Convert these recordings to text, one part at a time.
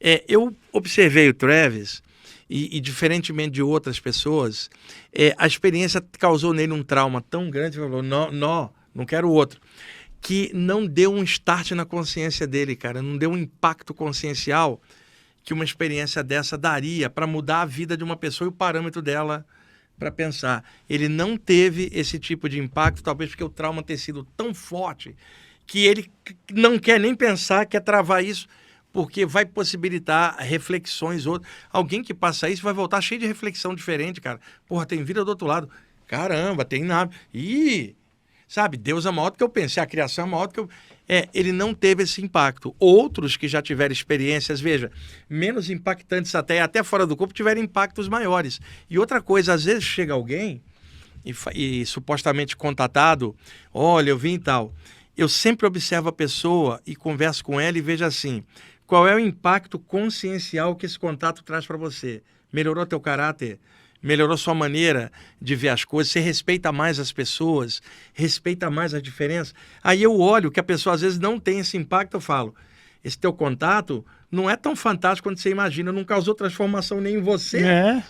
Eu observei o Travis e diferentemente de outras pessoas, a experiência causou nele um trauma tão grande, ele falou, não quero outro, que não deu um start na consciência dele, cara, não deu um impacto consciencial que uma experiência dessa daria para mudar a vida de uma pessoa e o parâmetro dela para pensar. Ele não teve esse tipo de impacto, talvez porque o trauma tenha sido tão forte que ele não quer nem pensar, quer travar isso, porque vai possibilitar reflexões outras. Alguém que passa isso vai voltar cheio de reflexão diferente, cara. Porra, tem vida do outro lado. Caramba, tem nada. Ih, sabe, Deus é maior do que eu pensei, a criação é maior do que eu... ele não teve esse impacto. Outros que já tiveram experiências, veja, menos impactantes até fora do corpo, tiveram impactos maiores. E outra coisa, às vezes chega alguém e supostamente contatado, olha, eu vim e tal. Eu sempre observo a pessoa e converso com ela e vejo assim, qual é o impacto consciencial que esse contato traz para você? Melhorou teu caráter? Melhorou sua maneira de ver as coisas? Você respeita mais as pessoas? Respeita mais a diferença? Aí eu olho que a pessoa às vezes não tem esse impacto, eu falo, esse teu contato não é tão fantástico quanto você imagina, não causou transformação nem em você.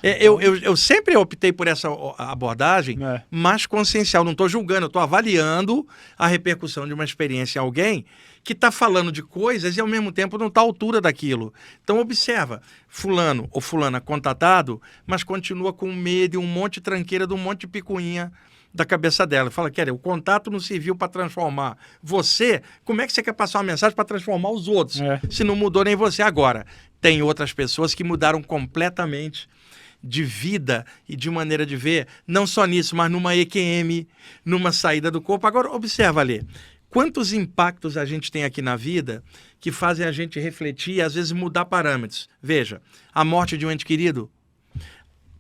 Eu sempre optei por essa abordagem mais consciencial, não estou julgando, eu estou avaliando a repercussão de uma experiência em alguém que está falando de coisas e ao mesmo tempo não está à altura daquilo. Então observa, fulano ou fulana contatado, mas continua com medo e um monte de tranqueira de um monte de picuinha da cabeça dela. Fala, o contato não serviu para transformar você, como é que você quer passar uma mensagem para transformar os outros? Se não mudou nem você agora. Tem outras pessoas que mudaram completamente de vida e de maneira de ver, não só nisso, mas numa EQM, numa saída do corpo. Agora, observa ali, quantos impactos a gente tem aqui na vida que fazem a gente refletir e às vezes mudar parâmetros. Veja, a morte de um ente querido,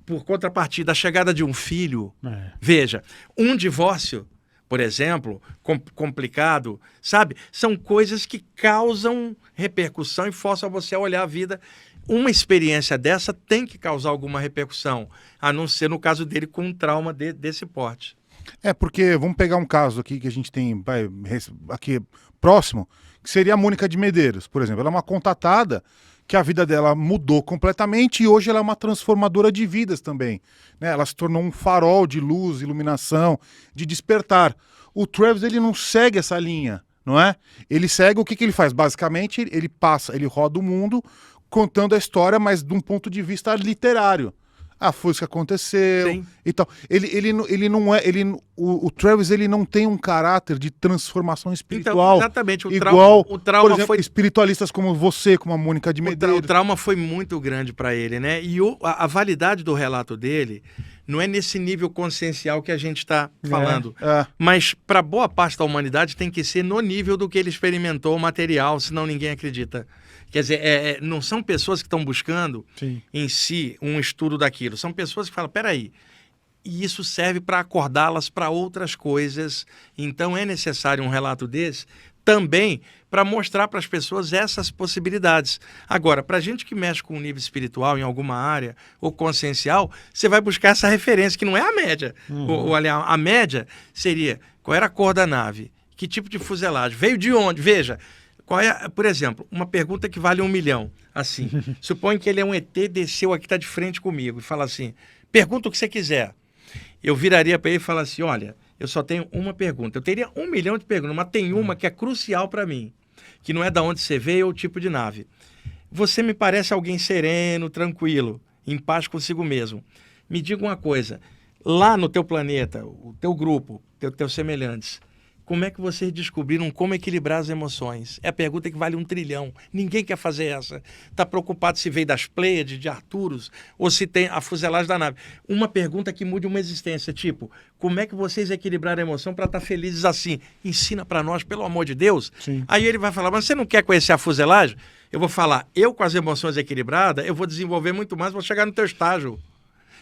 por contrapartida, a chegada de um filho, veja, um divórcio, por exemplo, complicado, sabe? São coisas que causam repercussão e forçam você a olhar a vida. Uma experiência dessa tem que causar alguma repercussão, a não ser no caso dele com um trauma desse porte. Porque vamos pegar um caso aqui que a gente tem aqui próximo, que seria a Mônica de Medeiros, por exemplo. Ela é uma contatada que a vida dela mudou completamente e hoje ela é uma transformadora de vidas também. Né? Ela se tornou um farol de luz, iluminação, de despertar. O Travis, ele não segue essa linha, não é? Ele segue o que ele faz? Basicamente, ele roda o mundo contando a história, mas de um ponto de vista literário. Foi isso que aconteceu. Sim. E tal. Ele não é. O Travis, ele não tem um caráter de transformação espiritual. Então, exatamente. O igual, trauma por exemplo, foi... espiritualistas como você, como a Mônica de Medeiros. O trauma foi muito grande para ele, né? E a validade do relato dele não é nesse nível consciencial que a gente está falando. Mas para boa parte da humanidade tem que ser no nível do que ele experimentou material, senão ninguém acredita. Quer dizer, não são pessoas que estão buscando em si um estudo daquilo. São pessoas que falam, peraí, e isso serve para acordá-las para outras coisas. Então é necessário um relato desse também para mostrar para as pessoas essas possibilidades. Agora, para a gente que mexe com o nível espiritual em alguma área ou consciencial, você vai buscar essa referência, que não é a média. A média seria, qual era a cor da nave? Que tipo de fuselagem? Veio de onde? Veja, qual é, por exemplo, uma pergunta que vale 1 milhão. Assim, suponha que ele é um ET, desceu aqui, está de frente comigo e fala assim, pergunta o que você quiser. Eu viraria para ele e falar assim, olha, eu só tenho uma pergunta. Eu teria 1 milhão de perguntas, mas tem uma que é crucial para mim, que não é da onde você veio ou o tipo de nave. Você me parece alguém sereno, tranquilo, em paz consigo mesmo. Me diga uma coisa, lá no teu planeta, o teu grupo, teus semelhantes, como é que vocês descobriram como equilibrar as emoções? É a pergunta que vale 1 trilhão. Ninguém quer fazer essa. Está preocupado se veio das Pleiades, de Arturos, ou se tem a fuselagem da nave. Uma pergunta que mude uma existência, tipo, como é que vocês equilibraram a emoção para estar felizes assim? Ensina para nós, pelo amor de Deus. Sim. Aí ele vai falar, mas você não quer conhecer a fuselagem? Eu vou falar, eu com as emoções equilibradas, eu vou desenvolver muito mais, vou chegar no teu estágio.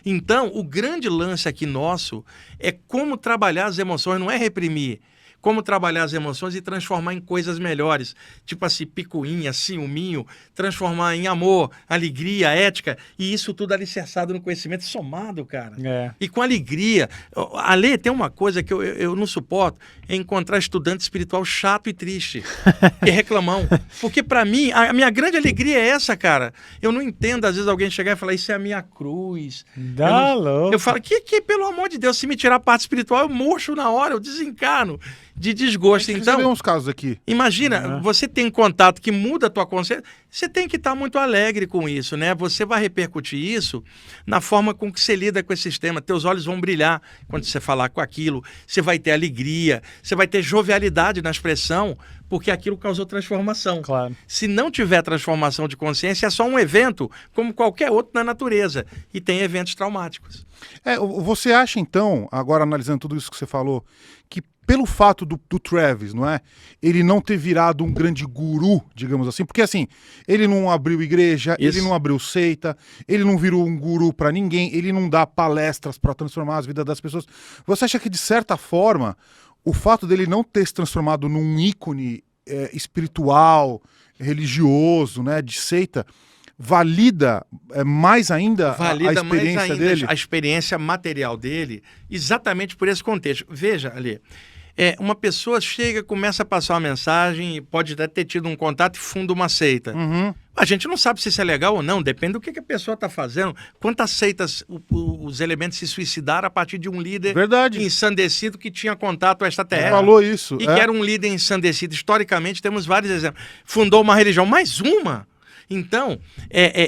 Então, o grande lance aqui nosso é como trabalhar as emoções, não é reprimir. como trabalhar as emoções e transformar em coisas melhores. Tipo assim, picuinha, ciúminho, transformar em amor, alegria, ética, e isso tudo alicerçado no conhecimento somado, cara. E com alegria. Ale, tem uma coisa que eu não suporto, é encontrar estudante espiritual chato e triste, que reclamam. Porque para mim, a minha grande alegria é essa, cara. Eu não entendo, às vezes, alguém chegar e falar, isso é a minha cruz. Eu falo, que pelo amor de Deus, se me tirar a parte espiritual, eu murcho na hora, eu desencano de desgosto. Então, você vê uns casos aqui. Imagina, você tem contato que muda a tua consciência, você tem que estar muito alegre com isso, né? Você vai repercutir isso na forma com que você lida com esse sistema. Teus olhos vão brilhar quando você falar com aquilo, você vai ter alegria, você vai ter jovialidade na expressão, porque aquilo causou transformação. Claro. Se não tiver transformação de consciência, é só um evento, como qualquer outro na natureza. E tem eventos traumáticos. Você acha, então, agora analisando tudo isso que você falou, que pelo fato do Travis, não é? Ele não ter virado um grande guru, digamos assim, porque assim, ele não abriu igreja, ele não abriu seita, ele não virou um guru para ninguém, ele não dá palestras para transformar as vidas das pessoas. Você acha que, de certa forma, o fato dele não ter se transformado num ícone espiritual, religioso, né, de seita, valida mais ainda a experiência dele? A experiência material dele, exatamente por esse contexto. Veja, Ali, uma pessoa chega, começa a passar uma mensagem, pode até ter tido um contato e funda uma seita. Uhum. A gente não sabe se isso é legal ou não, depende do que a pessoa está fazendo. Quantas seitas os elementos se suicidaram a partir de um líder ensandecido que tinha contato extraterrestre. Falou isso. E que era um líder ensandecido. Historicamente, temos vários exemplos. Fundou uma religião, mais uma. Então,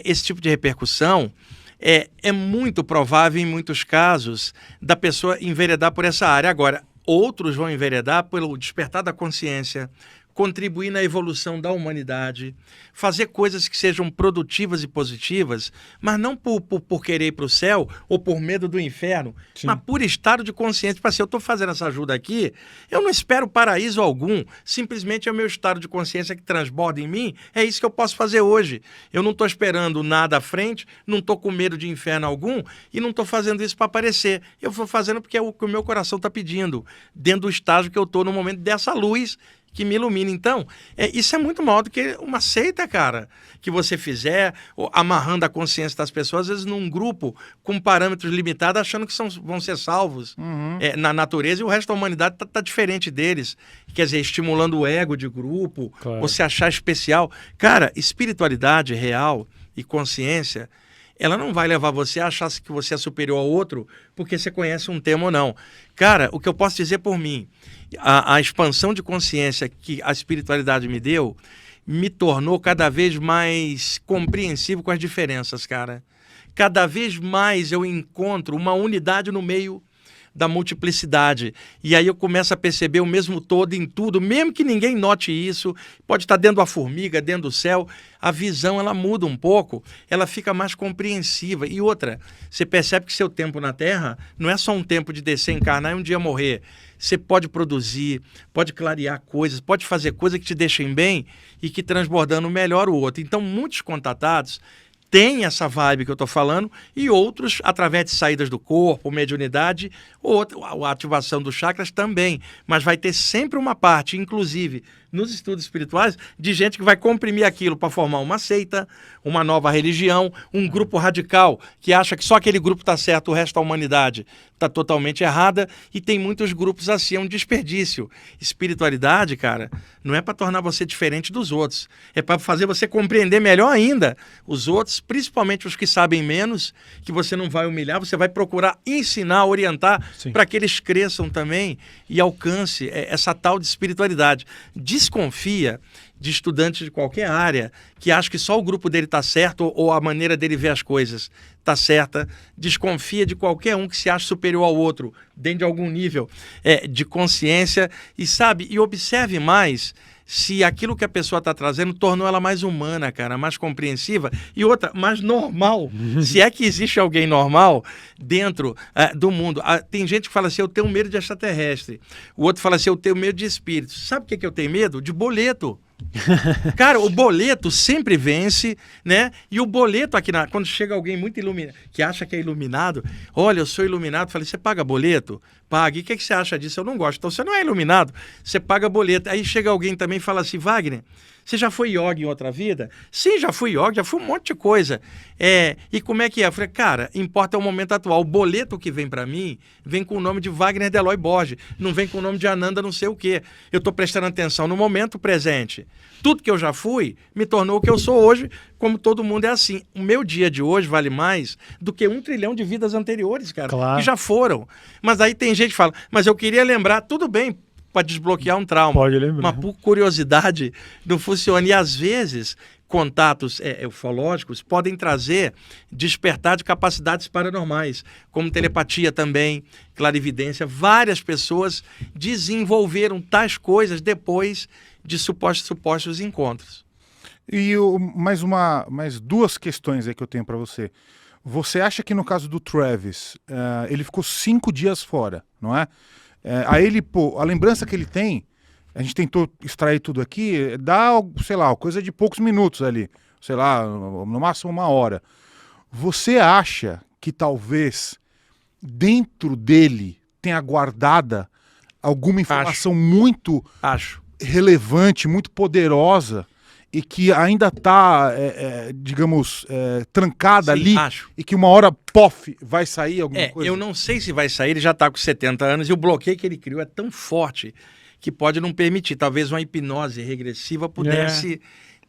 esse tipo de repercussão é muito provável, em muitos casos, da pessoa enveredar por essa área. Agora, outros vão enveredar pelo despertar da consciência, contribuir na evolução da humanidade, fazer coisas que sejam produtivas e positivas, mas não por querer ir para o céu ou por medo do inferno, mas por estado de consciência. Tipo assim, eu estou fazendo essa ajuda aqui, eu não espero paraíso algum, simplesmente é o meu estado de consciência que transborda em mim, é isso que eu posso fazer hoje. Eu não estou esperando nada à frente, não estou com medo de inferno algum e não estou fazendo isso para aparecer. Eu vou fazendo porque é o que o meu coração está pedindo, dentro do estágio que eu estou no momento dessa luz que me ilumina. Então, isso é muito maior do que uma seita, cara, que você fizer, amarrando a consciência das pessoas, às vezes num grupo com parâmetros limitados, achando que vão ser salvos na natureza, e o resto da humanidade tá diferente deles. Quer dizer, estimulando o ego de grupo, claro, você achar especial. Cara, espiritualidade real e consciência, ela não vai levar você a achar que você é superior ao outro porque você conhece um tema ou não. Cara, o que eu posso dizer por mim, a expansão de consciência que a espiritualidade me deu, me tornou cada vez mais compreensivo com as diferenças, cara. Cada vez mais eu encontro uma unidade no meio da multiplicidade. E aí eu começo a perceber o mesmo todo em tudo, mesmo que ninguém note isso, pode estar dentro da formiga, dentro do céu, a visão ela muda um pouco, ela fica mais compreensiva. E outra, você percebe que seu tempo na Terra não é só um tempo de descer, encarnar e um dia morrer. Você pode produzir, pode clarear coisas, pode fazer coisas que te deixem bem e que transbordando melhor o outro. Então, muitos contatados tem essa vibe que eu estou falando, e outros, através de saídas do corpo, mediunidade, ou a ativação dos chakras também. Mas vai ter sempre uma parte, inclusive nos estudos espirituais, de gente que vai comprimir aquilo para formar uma seita, uma nova religião, um grupo radical que acha que só aquele grupo está certo, o resto da humanidade está totalmente errada, e tem muitos grupos assim, é um desperdício. Espiritualidade, cara, não é para tornar você diferente dos outros, é para fazer você compreender melhor ainda os outros, principalmente os que sabem menos, que você não vai humilhar, você vai procurar ensinar, orientar, para que eles cresçam também e alcance essa tal de espiritualidade. Desconfia de estudantes de qualquer área que acha que só o grupo dele está certo ou a maneira dele ver as coisas está certa. Desconfia de qualquer um que se acha superior ao outro, dentro de algum nível de consciência. E observe mais se aquilo que a pessoa está trazendo tornou ela mais humana, cara, mais compreensiva e outra, mais normal. Se é que existe alguém normal dentro do mundo. Tem gente que fala assim, eu tenho medo de extraterrestre. O outro fala assim, eu tenho medo de espíritos. Sabe o que eu tenho medo? De boleto. Cara, o boleto sempre vence, né? E o boleto aqui, quando chega alguém muito iluminado, que acha que é iluminado, olha, eu sou iluminado, falei, você paga boleto? Paga. E o que você acha disso? Eu não gosto. Então você não é iluminado, você paga boleto. Aí chega alguém também e fala assim, Wagner, você já foi yogi em outra vida? Sim, já fui yogi, já fui um monte de coisa. E como é que é? Eu falei, cara, importa o momento atual. O boleto que vem para mim, vem com o nome de Wagner Deloy Borges, não vem com o nome de Ananda não sei o quê. Eu estou prestando atenção no momento presente. Tudo que eu já fui me tornou o que eu sou hoje, como todo mundo é assim. O meu dia de hoje vale mais do que 1 trilhão de vidas anteriores, cara, Claro. que já foram. Mas aí tem gente que fala, mas eu queria lembrar, tudo bem, para desbloquear um trauma. Pode lembrar. Mas por curiosidade não funciona. E às vezes contatos ufológicos podem trazer despertar de capacidades paranormais, como telepatia também, clarividência. Várias pessoas desenvolveram tais coisas depois de supostos encontros. E mais 2 questões aí que eu tenho para você. Você acha que no caso do Travis, ele ficou 5 dias fora, não é? Aí ele, a lembrança que ele tem, a gente tentou extrair tudo aqui, dá, sei lá, coisa de poucos minutos ali, sei lá, no máximo 1 hora. Você acha que talvez dentro dele tenha guardada alguma informação muito relevante, muito poderosa, e que ainda está, digamos, trancada ali, e que uma hora, pof, vai sair alguma coisa? Eu não sei se vai sair, ele já está com 70 anos, e o bloqueio que ele criou é tão forte que pode não permitir. Talvez uma hipnose regressiva pudesse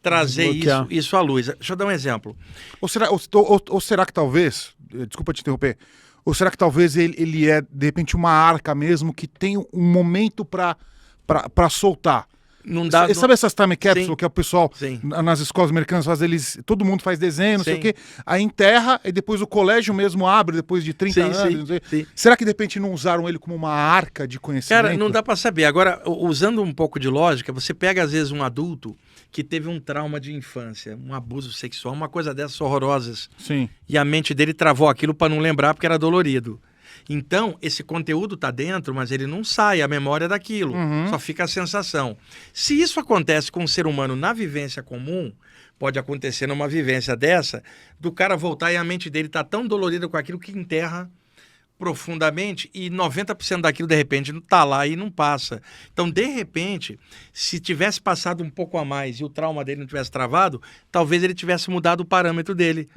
trazer isso à luz. Deixa eu dar um exemplo. Ou será que talvez, desculpa te interromper, ou será que talvez ele é, de repente, uma arca mesmo que tem um momento para soltar? Não dá, sabe essas time capsule Sim. que o pessoal Sim. nas escolas americanas faz, todo mundo faz desenho, não sei o quê, aí enterra e depois o colégio mesmo abre depois de 30 anos. Não sei. Sim. Será que de repente não usaram ele como uma arca de conhecimento? Cara, não dá para saber. Agora, usando um pouco de lógica, você pega às vezes um adulto que teve um trauma de infância, um abuso sexual, uma coisa dessas horrorosas. Sim. E a mente dele travou aquilo para não lembrar porque era dolorido. Então, esse conteúdo está dentro, mas ele não sai, a memória daquilo. Só fica a sensação. Se isso acontece com um ser humano na vivência comum, pode acontecer numa vivência dessa, do cara voltar e a mente dele está tão dolorida com aquilo que enterra profundamente e 90% daquilo, de repente, não está lá e não passa. Então, de repente, se tivesse passado um pouco a mais e o trauma dele não tivesse travado, talvez ele tivesse mudado o parâmetro dele,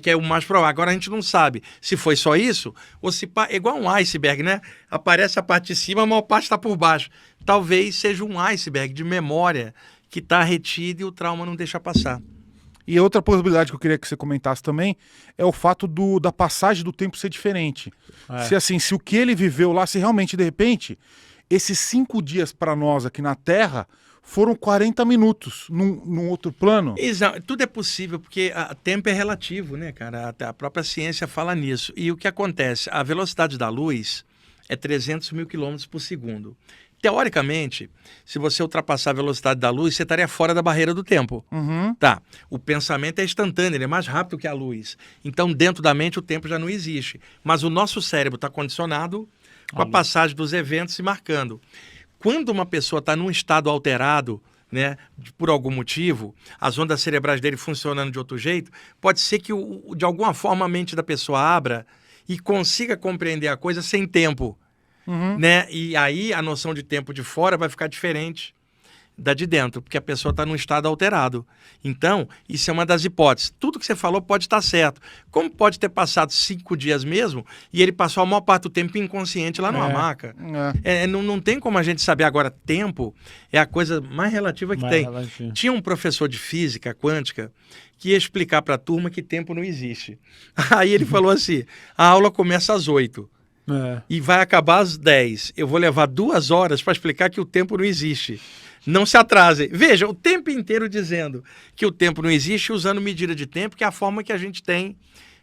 que é o mais provável. Agora, a gente não sabe se foi só isso ou se... É igual um iceberg, né? Aparece a parte de cima, a maior parte está por baixo. Talvez seja um iceberg de memória que está retido e o trauma não deixa passar. E outra possibilidade que eu queria que você comentasse também é o fato da passagem do tempo ser diferente. Se o que ele viveu lá, se realmente, de repente, esses 5 dias para nós aqui na Terra foram 40 minutos num outro plano. Exato. Tudo é possível, porque o tempo é relativo, né, cara? A própria ciência fala nisso. E o que acontece? A velocidade da luz é 300 mil quilômetros por segundo. Teoricamente, se você ultrapassar a velocidade da luz, você estaria fora da barreira do tempo. Tá. O pensamento é instantâneo, ele é mais rápido que a luz. Então, dentro da mente, o tempo já não existe. Mas o nosso cérebro está condicionado com a passagem dos eventos se marcando. Quando uma pessoa está num estado alterado, né, por algum motivo, as ondas cerebrais dele funcionando de outro jeito, pode ser que, de alguma forma, a mente da pessoa abra e consiga compreender a coisa sem tempo. Né? E aí a noção de tempo de fora vai ficar diferente da de dentro, porque a pessoa está num estado alterado. Então, isso é uma das hipóteses. Tudo que você falou pode estar certo. Como pode ter passado 5 dias mesmo e ele passou a maior parte do tempo inconsciente lá numa maca? Não tem como a gente saber. Agora, tempo é a coisa mais relativa que tem. Tinha um professor de física quântica que ia explicar para a turma que tempo não existe. Aí ele falou assim, a aula começa às 8. E vai acabar às 10. Eu vou levar 2 horas para explicar que o tempo não existe. Não se atrase. Veja, o tempo inteiro dizendo que o tempo não existe, usando medida de tempo, que é a forma que a gente tem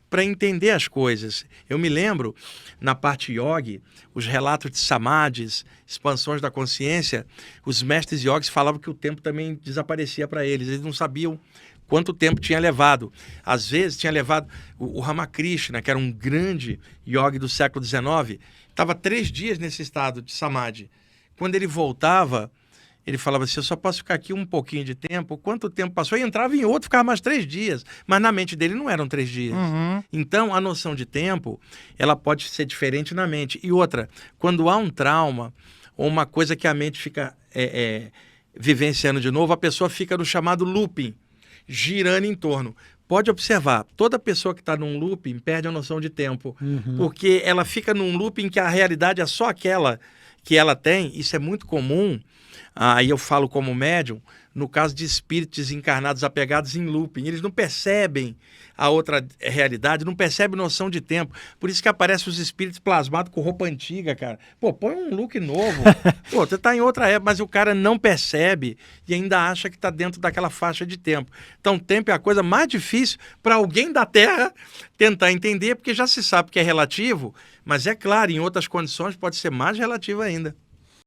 para entender as coisas. Eu me lembro, na parte yogi, os relatos de samadhis, expansões da consciência, os mestres yogis falavam que o tempo também desaparecia para eles. Eles não sabiam quanto tempo tinha levado. Às vezes tinha levado o Ramakrishna, que era um grande yogi do século XIX, estava 3 dias nesse estado de samadhi. Quando ele voltava, Ele falava assim, eu só posso ficar aqui um pouquinho de tempo. Quanto tempo passou? E entrava em outro, ficava mais 3 dias. Mas na mente dele não eram 3 dias. Uhum. Então, a noção de tempo, ela pode ser diferente na mente. E outra, quando há um trauma, ou uma coisa que a mente fica vivenciando de novo, a pessoa fica no chamado looping, girando em torno. Pode observar, toda pessoa que está num looping perde a noção de tempo. Porque ela fica num looping que a realidade é só aquela que ela tem. Isso é muito comum. Aí eu falo como médium, no caso de espíritos encarnados apegados em looping. Eles não percebem a outra realidade, não percebem noção de tempo. Por isso que aparecem os espíritos plasmados com roupa antiga, cara. Pô, põe um look novo. Pô, você tá em outra época, mas o cara não percebe e ainda acha que tá dentro daquela faixa de tempo. Então, tempo é a coisa mais difícil para alguém da Terra tentar entender, porque já se sabe que é relativo, mas é claro, em outras condições pode ser mais relativo ainda.